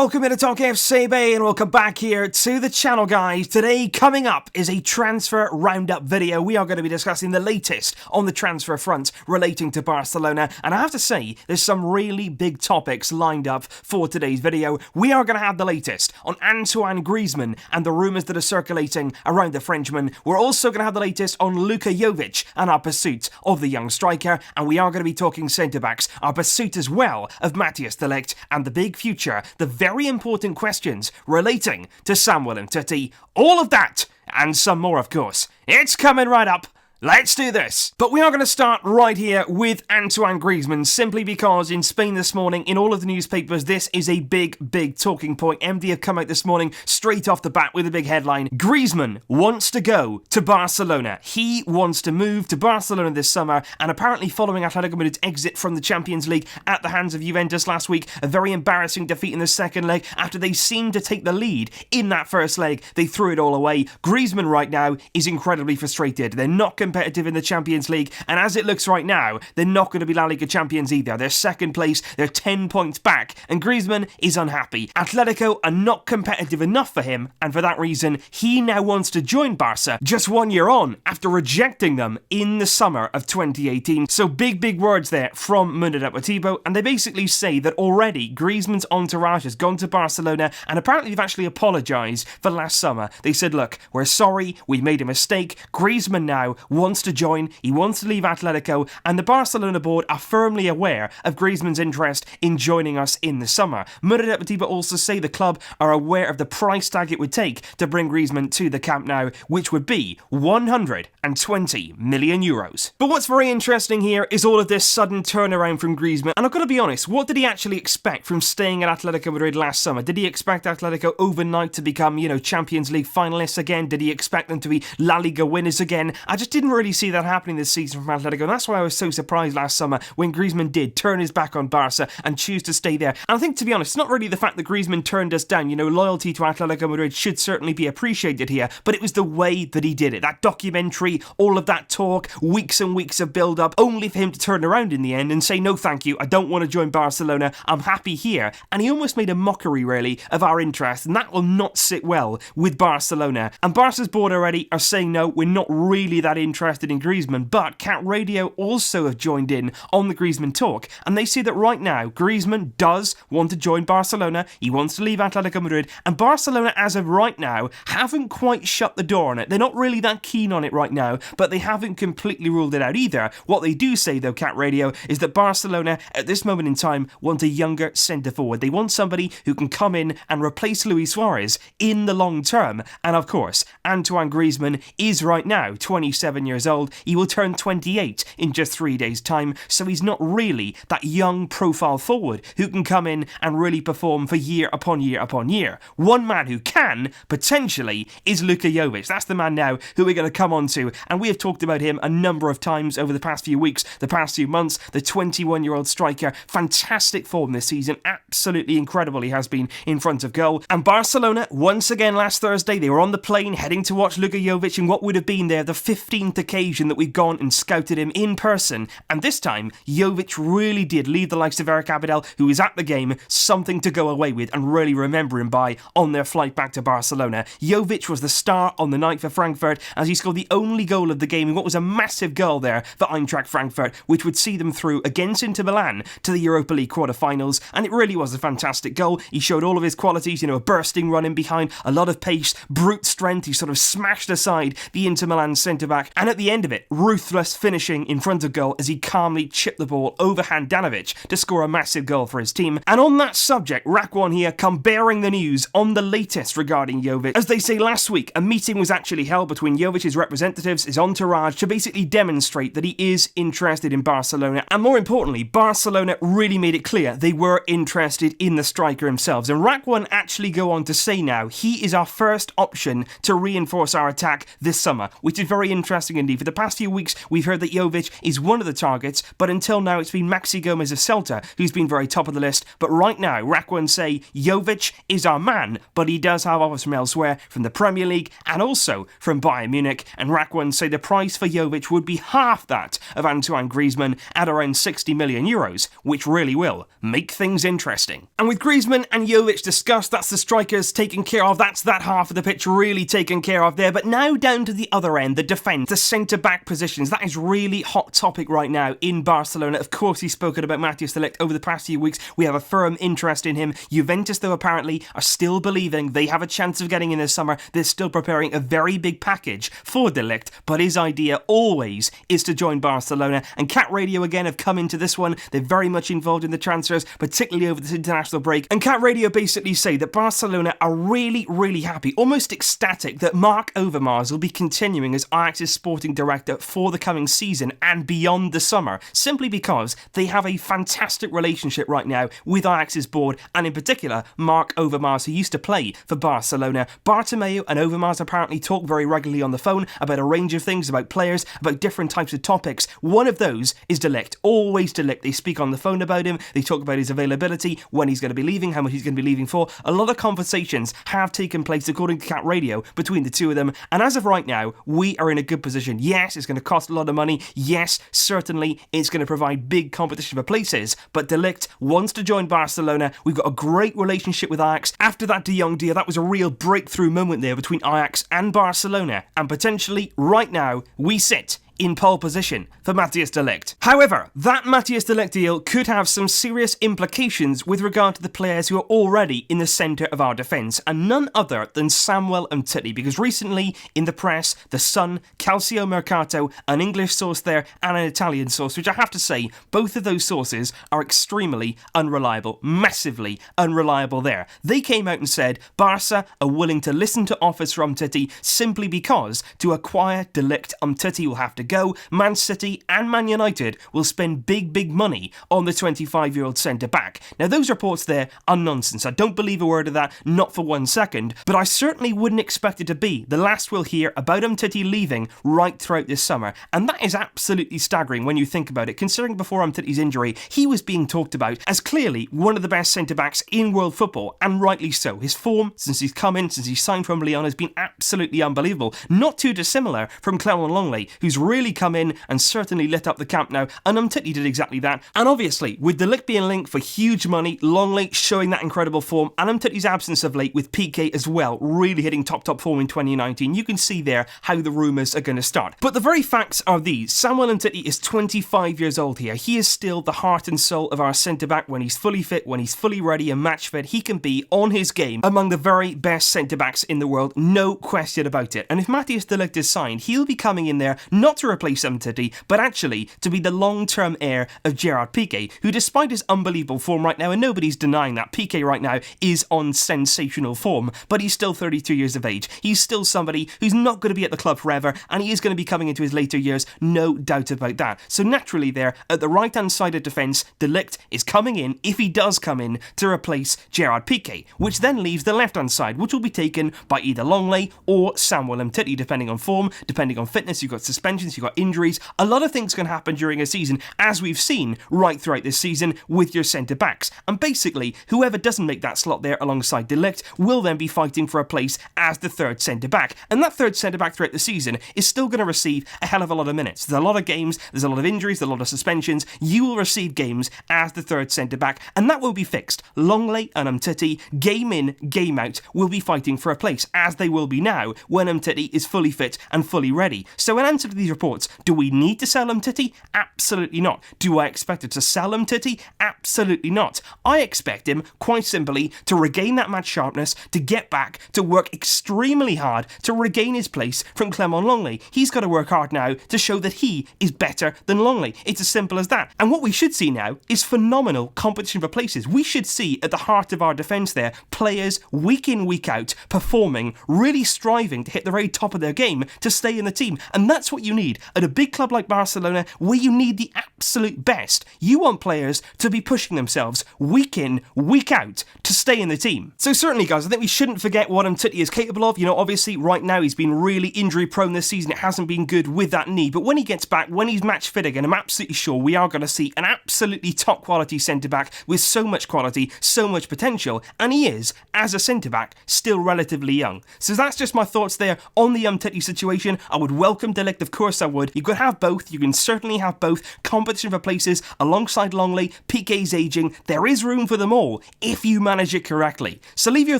Welcome to TalkFCB and welcome back here to the channel, guys. Today, coming up is a transfer roundup video. We are going to be discussing the latest on the transfer front relating to Barcelona. And I have to say, there's some really big topics lined up for today's video. We are going to have the latest on Antoine Griezmann and the rumours that are circulating around the Frenchman. We're also going to have the latest on Luka Jovic and our pursuit of the young striker. And we are going to be talking centre-backs, our pursuit as well of Matthijs the Ligt and the big future, the very important questions relating to Samuel Umtiti. All of that, and some more, of course. It's coming right up. Let's do this! But we are going to start right here with Antoine Griezmann, simply because in Spain this morning, in all of the newspapers, this is a big talking point. MD have come out this morning straight off the bat with a big headline. Griezmann wants to go to Barcelona. He wants to move to Barcelona this summer, and apparently following Atlético Madrid's exit from the Champions League at the hands of Juventus last week, a very embarrassing defeat in the second leg after they seemed to take the lead in that first leg. They threw it all away. Griezmann right now is incredibly frustrated. They're not competitive in the Champions League, and as it looks right now, they're not going to be La Liga champions either. They're second place, they're 10 points back, and Griezmann is unhappy. Atletico are not competitive enough for him, and for that reason, he now wants to join Barca just 1 year on, after rejecting them in the summer of 2018. So big words there from Mundo Deportivo, and they basically say that already Griezmann's entourage has gone to Barcelona, and apparently they've actually apologised for last summer. They said, look, we're sorry, we made a mistake. Griezmann now wants to join, he wants to leave Atletico, and the Barcelona board are firmly aware of Griezmann's interest in joining us in the summer. Mundo Deportivo also say the club are aware of the price tag it would take to bring Griezmann to the Camp Nou, which would be 120 million euros. But what's very interesting here is all of this sudden turnaround from Griezmann, and I've got to be honest, what did he actually expect from staying at Atletico Madrid last summer? Did he expect Atletico overnight to become, Champions League finalists again? Did he expect them to be La Liga winners again? I just didn't really see that happening this season from Atletico, and that's why I was so surprised last summer when Griezmann did turn his back on Barca and choose to stay there. And I think, to be honest, it's not really the fact that Griezmann turned us down. Loyalty to Atletico Madrid should certainly be appreciated here, but it was the way that he did it. That documentary, all of that talk, weeks and weeks of build-up, only for him to turn around in the end and say, no thank you, I don't want to join Barcelona, I'm happy here. And he almost made a mockery, really, of our interest, and that will not sit well with Barcelona. And Barca's board already are saying, no, we're not really that interested in Griezmann, but Cat Radio also have joined in on the Griezmann talk, and they say that right now, Griezmann does want to join Barcelona, he wants to leave Atletico Madrid, and Barcelona, as of right now, haven't quite shut the door on it. They're not really that keen on it right now, but they haven't completely ruled it out either. What they do say, though, Cat Radio, is that Barcelona, at this moment in time, want a younger centre-forward. They want somebody who can come in and replace Luis Suarez in the long term, and of course, Antoine Griezmann is right now 27 years old. He will turn 28 in just 3 days' time, so he's not really that young profile forward who can come in and really perform for year upon year upon year. One man who can, potentially, is Luka Jovic. That's the man now who we're going to come on to, and we have talked about him a number of times over the past few weeks, the past few months. The 21-year-old striker, fantastic form this season, absolutely incredible he has been in front of goal. And Barcelona, once again last Thursday, they were on the plane heading to watch Luka Jovic in what would have been the 15th occasion that we've gone and scouted him in person, and this time Jovic really did leave the likes of Eric Abidal, who was at the game, something to go away with and really remember him by on their flight back to Barcelona. Jovic was the star on the night for Frankfurt, as he scored the only goal of the game in what was a massive goal there for Eintracht Frankfurt, which would see them through against Inter Milan to the Europa League quarter-finals, and it really was a fantastic goal. He showed all of his qualities, a bursting run in behind, a lot of pace, brute strength. He sort of smashed aside the Inter Milan centre-back, and at the end of it, ruthless finishing in front of goal as he calmly chipped the ball over Handanovic to score a massive goal for his team. And on that subject, Rack One here come bearing the news on the latest regarding Jovic. As they say, last week, a meeting was actually held between Jovic's representatives, his entourage, to basically demonstrate that he is interested in Barcelona, and more importantly, Barcelona really made it clear they were interested in the striker themselves. And Rack One actually go on to say now, he is our first option to reinforce our attack this summer, which is very interesting indeed. For the past few weeks, we've heard that Jovic is one of the targets, but until now it's been Maxi Gomez of Celta who's been very top of the list. But right now, Rakwin say Jovic is our man, but he does have offers from elsewhere, from the Premier League and also from Bayern Munich. And Rakwin say the price for Jovic would be half that of Antoine Griezmann at around 60 million euros, which really will make things interesting. And with Griezmann and Jovic discussed, that's the strikers taken care of. That's that half of the pitch really taken care of there. But now down to the other end, the defence, the centre-back positions. That is really hot topic right now in Barcelona. Of course, he's spoken about Matthijs Ligt over the past few weeks. We have a firm interest in him. Juventus, though, apparently are still believing they have a chance of getting in this summer. They're still preparing a very big package for De Ligt, but his idea always is to join Barcelona. And Cat Radio again have come into this one. They're very much involved in the transfers, particularly over this international break. And Cat Radio basically say that Barcelona are really, really happy, almost ecstatic, that Marc Overmars will be continuing as Ajax's sporting director for the coming season and beyond the summer, simply because they have a fantastic relationship right now with Ajax's board, and in particular Marc Overmars, who used to play for Barcelona. Bartomeu and Overmars apparently talk very regularly on the phone about a range of things, about players, about different types of topics. One of those is De Ligt. Always De Ligt. They speak on the phone about him. They talk about his availability, when he's going to be leaving, how much he's going to be leaving for. A lot of conversations have taken place, according to Cat Radio, between the two of them. And as of right now, we are in a good position. Yes, it's going to cost a lot of money. Yes, certainly it's going to provide big competition for places. But De Ligt wants to join Barcelona. We've got a great relationship with Ajax. After that De Jong deal, that was a real breakthrough moment there between Ajax and Barcelona. And potentially, right now, we sit in pole position for Matthijs de Ligt. However, that Matthijs de Ligt deal could have some serious implications with regard to the players who are already in the centre of our defence, and none other than Samuel Umtiti, because recently in the press, The Sun, Calcio Mercato, an English source there and an Italian source, which I have to say, both of those sources are extremely unreliable, massively unreliable there. They came out and said Barça are willing to listen to offers from Umtiti simply because to acquire de Ligt, Umtiti will have to go. Man City and Man United will spend big money on the 25-year-old centre-back. Now, those reports there are nonsense. I don't believe a word of that, not for 1 second, but I certainly wouldn't expect it to be the last we'll hear about Umtiti leaving right throughout this summer. And that is absolutely staggering when you think about it, considering before Umtiti's injury, he was being talked about as clearly one of the best centre-backs in world football, and rightly so. His form, since he's come in, since he's signed from Lyon, has been absolutely unbelievable. Not too dissimilar from Clement Longley, who's really come in and certainly lit up the Camp Nou, and Umtiti did exactly that. And obviously, with De Ligt being linked for huge money, Longley showing that incredible form, and Umtiti's absence of late with PIQUÉ as well, really hitting top form in 2019, you can see there how the rumours are going to start. But the very facts are these. Samuel Umtiti is 25 years old here. He is still the heart and soul of our centre-back. When he's fully fit, when he's fully ready and match fit, he can be on his game among the very best centre-backs in the world, no question about it. And if Matthijs de Ligt is signed, he'll be coming in there not to replace Umtiti, but actually to be the long-term heir of Gerard Piqué, who, despite his unbelievable form right now, and nobody's denying that, Piqué right now is on sensational form, but he's still 32 years of age. He's still somebody who's not going to be at the club forever, and he is going to be coming into his later years, no doubt about that. So naturally there, at the right-hand side of defence, De Ligt is coming in, if he does come in, to replace Gerard Piqué, which then leaves the left-hand side, which will be taken by either Longley or Samuel Umtiti, depending on form, depending on fitness. You've got suspensions, you've got injuries. A lot of things can happen during a season, as we've seen right throughout this season with your centre-backs. And basically, whoever doesn't make that slot there alongside De Ligt will then be fighting for a place as the third centre-back. And that third centre-back throughout the season is still going to receive a hell of a lot of minutes. There's a lot of games, there's a lot of injuries, there's a lot of suspensions. You will receive games as the third centre-back, and that will be fixed. Longley and Umtiti, game in, game out, will be fighting for a place, as they will be now when Umtiti is fully fit and fully ready. So in answer to these reports, do we need to sell Umtiti? Absolutely not. Do I expect it to sell Umtiti? Absolutely not. I expect him, quite simply, to regain that match sharpness, to get back, to work extremely hard, to regain his place from Clement Longley. He's got to work hard now to show that he is better than Longley. It's as simple as that. And what we should see now is phenomenal competition for places. We should see at the heart of our defence there, players week in, week out, performing, really striving to hit the very top of their game to stay in the team. And that's what you need need. At a big club like Barcelona, where you need the absolute best, you want players to be pushing themselves week in, week out to stay in the team. So certainly, guys, I think we shouldn't forget what Umtiti is capable of. You know, obviously, right now he's been really injury-prone this season. It hasn't been good with that knee. But when he gets back, when he's match fit again, I'm absolutely sure we are going to see an absolutely top-quality centre-back with so much quality, so much potential. And he is, as a centre-back, still relatively young. So that's just my thoughts there on the Umtiti situation. I would welcome Ligt, of course I would. You could have both. You can certainly have both. Competition for places alongside Longley. PIQUÉ's aging. There is room for them all if you manage it correctly. So leave your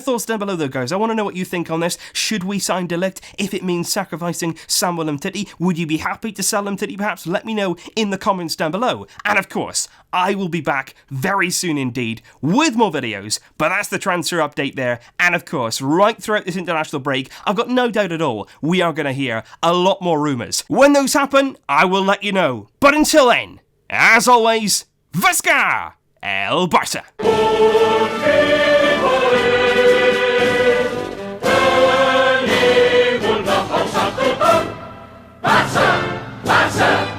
thoughts down below though, guys. I want to know what you think on this. Should we sign Ligt if it means sacrificing Samuel Umtiti? Would you be happy to sell Umtiti perhaps? Let me know in the comments down below. And of course, I will be back very soon indeed with more videos, but that's the transfer update there. And of course, right throughout this international break, I've got no doubt at all we are going to hear a lot more rumours. When those happen, I will let you know. But until then, as always, Visca El Barça! Barça! Barça!